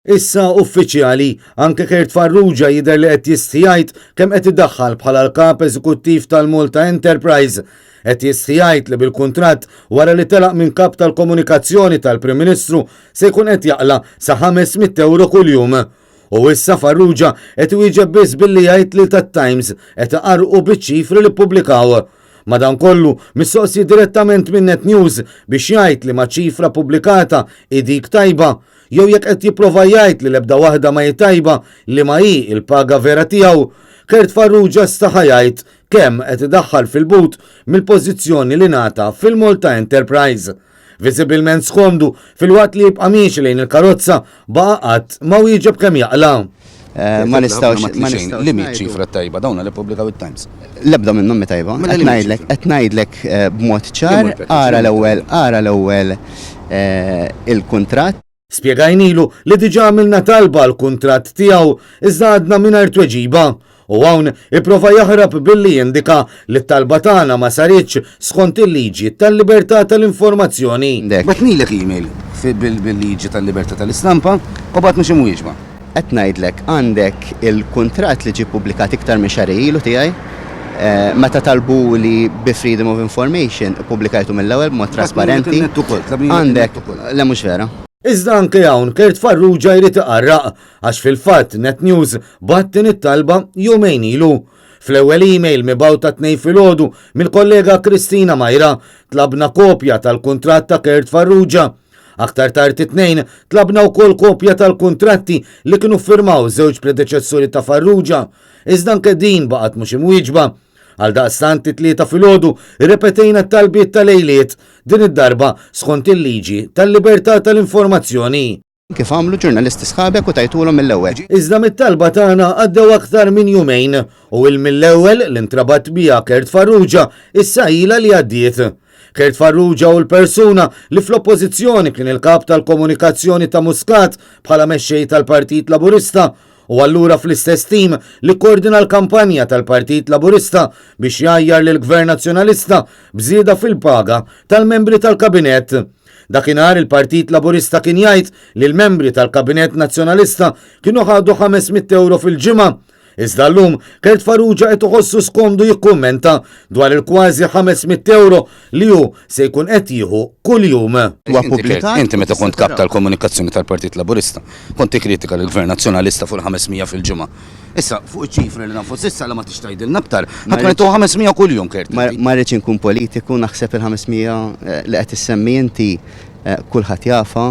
Issa uffiċjali anke Kert Farrugia jidher li qed jistħijajt kemm qed iddaħħal bħala l-kap eżekuttiv tal-Malta Enterprise. Qed jistħijajt li bil-kuntratt wara li telaq minn kap tal-komunikazzjoni tal-Prim Ministru se jkun qed jaqla sa 500 euro kuljum. U issa Farrugia qed iwieġeb biss billi jgħid li tat-Times qed iqarqu biċ-ċifri li ppubblikaw. Madankollu mistoqsi direttament minn Net News biex jgħid li ma' ċifra pubblikata dik tajba, jew jekk qed jipprova jgħid li l-ebda waħda ma hi tajba li ma hi il-paga vera tiegħu, Kert Farrugia staħa jgħid kemm qed idaħħal fil-but mill-pożizzjoni li ngħata fil-Malta Enterprise. Visibilment skomdu fil-waqt li jibqa' miexi lejn il-karozza baqa' qatt ma wieġeb kemm jaqla. Ma nistawx li mi ċifra tajba dawna li pubblikaw it-Times. L-ebda minnhom mi tajba. Qed ngħidlek b'mod ċar ara l-ewwel il-kuntratt. Spjegajnilu li diġà għamilna talba l-kuntratt tiegħu iżda għadna mingħajr tweġiba. U hawn ipprova jaħrab billi jindika li t-talba tagħna ma saritx skont il-liġi tal-libertà tal-informazzjoni. Batnilek email bil-liġi tal-libertà tal-istampa u batni xi mwieġba. Qed ngħidlek għandek il-kuntratt li ġie ppubblikat iktar minn xahar ilu tiegħi, meta talbu li bi Freedom of Information publikajtu mill-ewwel b'mod trasparenti. Għandek le mhux vera. Iżda anke hawn Kert Farrugia jrid iqarraq għax fil-fatt Net News battin it-talba jumejn ilu. Fl-ewwel email mibgħuta 2 filgħodu mill-kollega Kristina Majra tlabna kopja tal-kuntratt ta' Kert Farrugia. Aktar tard it-tnejn tlabna wkoll kopja tal-kuntratti li kienu ffirmaw żewġ predeċessuri ta' Farrugia, iżda anke din baqgħet mhux imwieġba. Għaldaqstant it-tlieta filgħodu irrepetejna t-talbiet tal-lejliet din id-darba skont il-liġi tal-libertà tal-informazzjoni. Kif għamlu ġurnalisti sħabek u tajtulhom mill-ewwel. Iżda mit-talba tagħna għaddew aktar minn jumejn u mill-ewwel li ntrabat biha Kert Farrugia issa ilha li għaddiet. Kert Farrugia u l-persuna li fl-oppożizzjoni kien il-kap tal-komunikazzjoni ta' Muscat bħala mexxej tal-Partit Laburista u allura fl-istess tim li koordina l-kampanja tal-Partit Laburista biex jgħajjar lill-Gvern Nazzjonalista bżieda fil-paga tal-membri tal-Kabinett. Dakinhar il-Partit Laburista kien jgħid li l-membri tal-Kabinett Nazzjonalista kienu ħadu 500 euro fil-ġimgħa. Iżda llum Kert Farrugia qed iħossu skomdu jikkummenta dwar il-kważi 500 euro li hu se jkun qed jieħu kuljum. Inti meta kont kap tal-komunikazzjoni tal-Partit Laburista, kont tikkritika lill-Gvern Nazzjonalista fuq 500 fil-ġimgħa. Issa fuq iċ-ċifri li nafu issa li ma tix tgħidilna aktar. Ħadd ma 500 kuljum Kert. Ma rridx inkun politiku naħseb il-500 li qed issemmi inti kulħadd jafa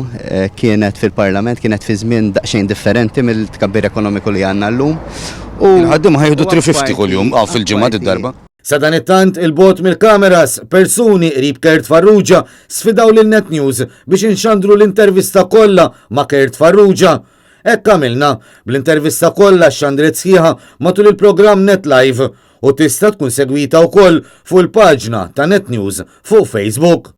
kienet fil-Parlament, kienet fi żmien daqsxejn differenti mill-tkabbir ekonomiku li għandna llum. Il-ħaddim ħajdu 350 kuljum fil-ġimgħa id-darba. Sa dan it-tant il-bot mill-kameras persuni qrib Kert Farrugia sfidaw lil Net News biex inxandru l-intervista kollha ma' Kert Farrugia. Hekk għamilna bl-intervista kollha xandret sħiħa matul il-programm Net Live u tista' tkun segwita wkoll fuq il-paġna ta' Net News fuq Facebook.